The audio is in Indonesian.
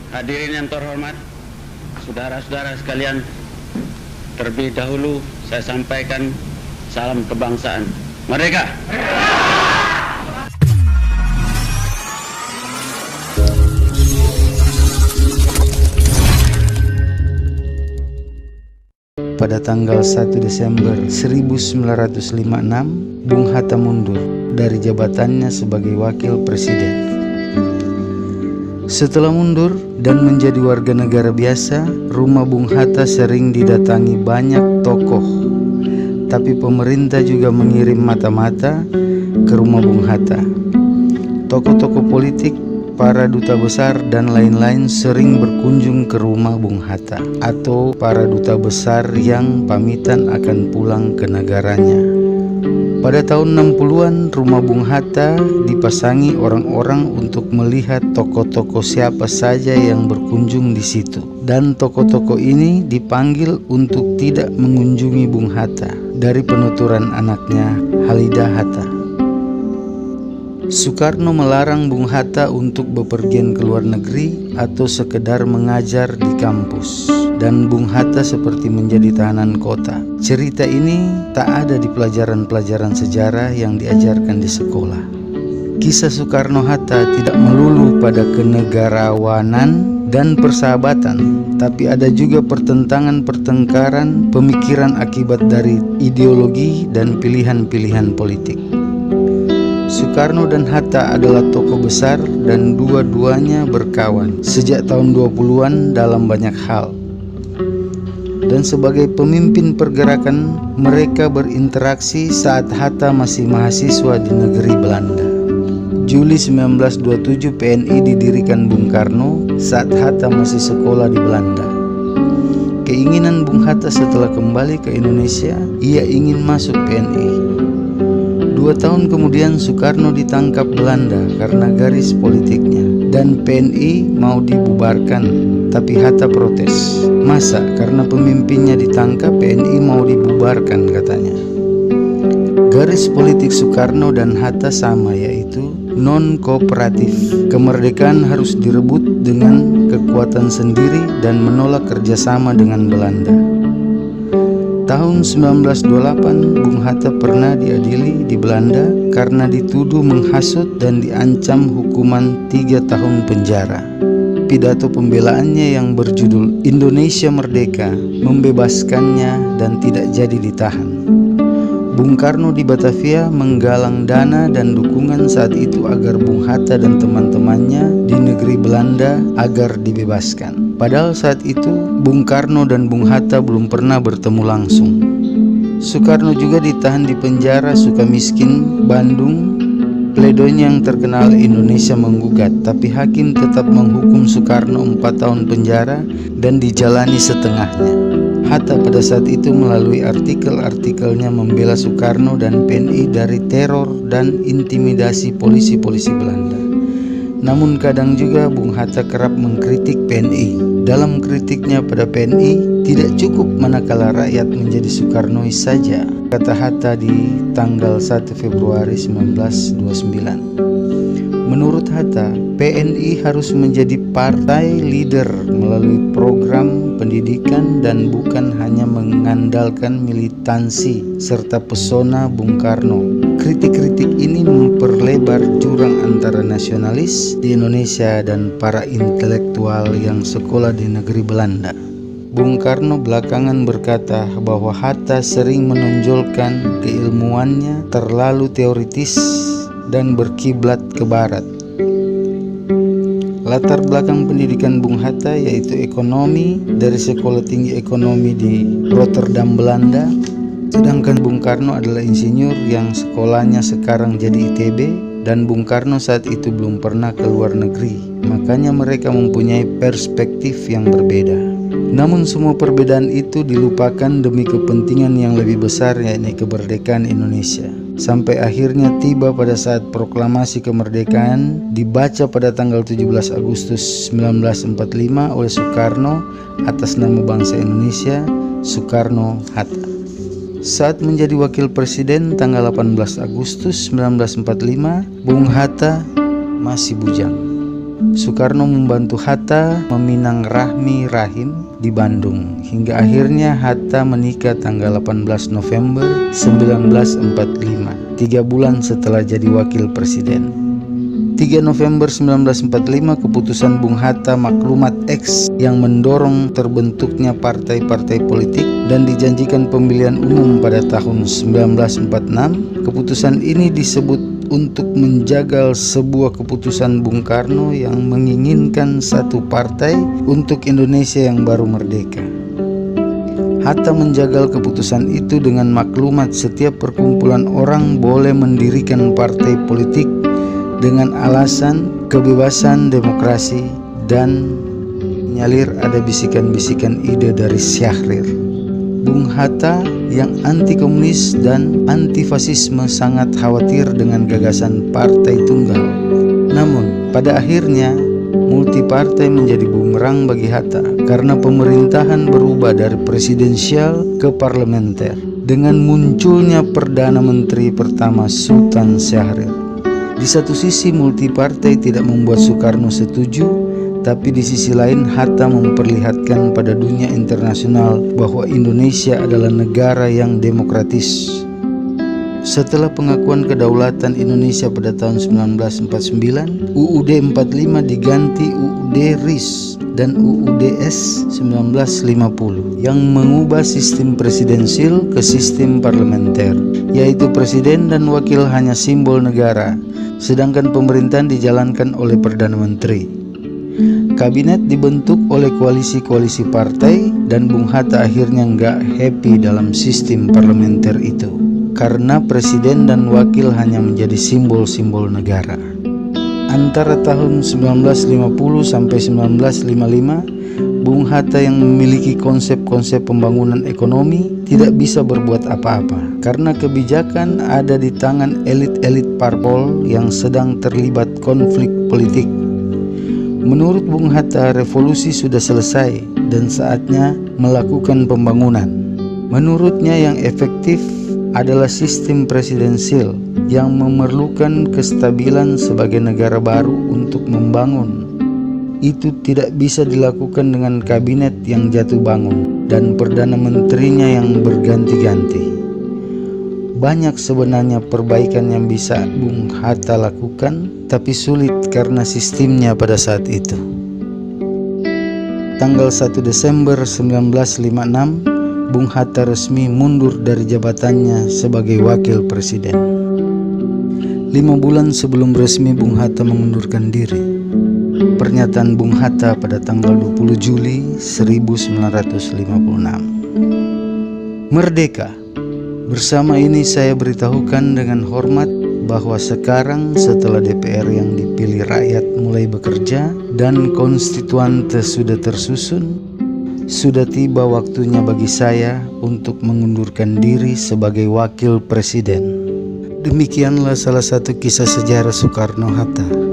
Hadirin yang terhormat, saudara-saudara sekalian, terlebih dahulu saya sampaikan salam kebangsaan. Merdeka! Pada tanggal 1 Desember 1956, Bung Hatta mundur dari jabatannya sebagai wakil presiden. Setelah mundur dan menjadi warga negara biasa, rumah Bung Hatta sering didatangi banyak tokoh. Tapi pemerintah juga mengirim mata-mata ke rumah Bung Hatta. Tokoh-tokoh politik, para duta besar dan lain-lain sering berkunjung ke rumah Bung Hatta, atau para duta besar yang pamitan akan pulang ke negaranya. Pada tahun 60-an, rumah Bung Hatta dipasangi orang-orang untuk melihat tokoh-tokoh siapa saja yang berkunjung di situ. Dan tokoh-tokoh ini dipanggil untuk tidak mengunjungi Bung Hatta dari penuturan anaknya, Halidah Hatta. Soekarno melarang Bung Hatta untuk bepergian ke luar negeri atau sekedar mengajar di kampus, dan Bung Hatta seperti menjadi tahanan kota. Cerita ini tak ada di pelajaran-pelajaran sejarah yang diajarkan di sekolah. Kisah Soekarno-Hatta tidak melulu pada kenegarawanan dan persahabatan, tapi ada juga pertengkaran, pemikiran akibat dari ideologi dan pilihan-pilihan politik. Soekarno dan Hatta adalah tokoh besar dan dua-duanya berkawan sejak tahun 20-an dalam banyak hal. Dan sebagai pemimpin pergerakan, mereka berinteraksi saat Hatta masih mahasiswa di negeri Belanda. Juli 1927 PNI didirikan Bung Karno saat Hatta masih sekolah di Belanda. Keinginan Bung Hatta setelah kembali ke Indonesia, ia ingin masuk PNI. 2 tahun kemudian Soekarno ditangkap Belanda karena garis politiknya, dan PNI mau dibubarkan, tapi Hatta protes. Masa karena pemimpinnya ditangkap PNI mau dibubarkan, katanya. Garis politik Soekarno dan Hatta sama, yaitu non-kooperatif. Kemerdekaan harus direbut dengan kekuatan sendiri dan menolak kerjasama dengan Belanda. Tahun 1928, Bung Hatta pernah diadili di Belanda karena dituduh menghasut dan diancam hukuman 3 tahun penjara. Pidato pembelaannya yang berjudul Indonesia Merdeka membebaskannya dan tidak jadi ditahan. Bung Karno di Batavia menggalang dana dan dukungan saat itu agar Bung Hatta dan teman-temannya di negeri Belanda agar dibebaskan. Padahal saat itu Bung Karno dan Bung Hatta belum pernah bertemu langsung. Soekarno juga ditahan di penjara Sukamiskin, Bandung. Pledoinya yang terkenal Indonesia Menggugat, tapi hakim tetap menghukum Soekarno 4 tahun penjara dan dijalani setengahnya. Hatta pada saat itu melalui artikel-artikelnya membela Soekarno dan PNI dari teror dan intimidasi polisi-polisi Belanda. Namun kadang juga Bung Hatta kerap mengkritik PNI. Dalam kritiknya pada PNI, tidak cukup manakala rakyat menjadi Soekarnois saja, kata Hatta di tanggal 1 Februari 1929. Menurut Hatta, PNI harus menjadi partai leader melalui program pendidikan dan bukan hanya mengandalkan militansi serta pesona Bung Karno. Kritik-kritik ini memperlebar jurang antara nasionalis di Indonesia dan para intelektual yang sekolah di negeri Belanda. Bung Karno belakangan berkata bahwa Hatta sering menonjolkan keilmuannya terlalu teoritis dan berkiblat ke barat. Latar belakang pendidikan Bung Hatta yaitu ekonomi dari Sekolah Tinggi Ekonomi di Rotterdam, Belanda. Sedangkan Bung Karno adalah insinyur yang sekolahnya sekarang jadi ITB, dan Bung Karno saat itu belum pernah ke luar negeri. Makanya mereka mempunyai perspektif yang berbeda. Namun semua perbedaan itu dilupakan demi kepentingan yang lebih besar, yaitu kemerdekaan Indonesia. Sampai akhirnya tiba pada saat proklamasi kemerdekaan dibaca pada tanggal 17 Agustus 1945 oleh Soekarno atas nama bangsa Indonesia, Soekarno-Hatta. Saat menjadi wakil presiden tanggal 18 Agustus 1945, Bung Hatta masih bujang. Soekarno membantu Hatta meminang Rahmi Rahim di Bandung hingga akhirnya Hatta menikah tanggal 18 November 1945, 3 bulan setelah jadi wakil presiden. 3 November 1945 keputusan Bung Hatta Maklumat X yang mendorong terbentuknya partai-partai politik dan dijanjikan pemilihan umum pada tahun 1946. Keputusan ini disebut untuk menjagal sebuah keputusan Bung Karno yang menginginkan satu partai untuk Indonesia yang baru merdeka. Hatta menjagal keputusan itu dengan maklumat setiap perkumpulan orang boleh mendirikan partai politik dengan alasan kebebasan demokrasi, dan menyalir ada bisikan-bisikan ide dari Syahrir. Bung Hatta yang anti komunis dan anti fasisme sangat khawatir dengan gagasan partai tunggal. Namun pada akhirnya multipartai menjadi bumerang bagi Hatta karena pemerintahan berubah dari presidensial ke parlementer dengan munculnya Perdana Menteri pertama Sultan Syahrir. Di satu sisi multipartai tidak membuat Soekarno setuju, tapi di sisi lain Hatta memperlihatkan pada dunia internasional bahwa Indonesia adalah negara yang demokratis. Setelah pengakuan kedaulatan Indonesia pada tahun 1949, UUD 45 diganti UUD RIS dan UUDS 1950 yang mengubah sistem presidensil ke sistem parlementer, yaitu presiden dan wakil hanya simbol negara, sedangkan pemerintahan dijalankan oleh Perdana Menteri. Kabinet dibentuk oleh koalisi-koalisi partai dan Bung Hatta akhirnya nggak happy dalam sistem parlementer itu karena presiden dan wakil hanya menjadi simbol-simbol negara. Antara tahun 1950 sampai 1955, Bung Hatta yang memiliki konsep-konsep pembangunan ekonomi tidak bisa berbuat apa-apa karena kebijakan ada di tangan elit-elit parpol yang sedang terlibat konflik politik. Menurut Bung Hatta, revolusi sudah selesai dan saatnya melakukan pembangunan. Menurutnya yang efektif adalah sistem presidensil yang memerlukan kestabilan sebagai negara baru untuk membangun. Itu tidak bisa dilakukan dengan kabinet yang jatuh bangun dan perdana menterinya yang berganti-ganti. Banyak sebenarnya perbaikan yang bisa Bung Hatta lakukan, tapi sulit karena sistemnya pada saat itu. Tanggal 1 Desember 1956, Bung Hatta resmi mundur dari jabatannya sebagai wakil presiden. 5 bulan sebelum resmi Bung Hatta mengundurkan diri. Pernyataan Bung Hatta pada tanggal 20 Juli 1956. Merdeka. Bersama ini saya beritahukan dengan hormat bahwa sekarang setelah DPR yang dipilih rakyat mulai bekerja dan konstituante sudah tersusun, sudah tiba waktunya bagi saya untuk mengundurkan diri sebagai wakil presiden. Demikianlah salah satu kisah sejarah Soekarno-Hatta.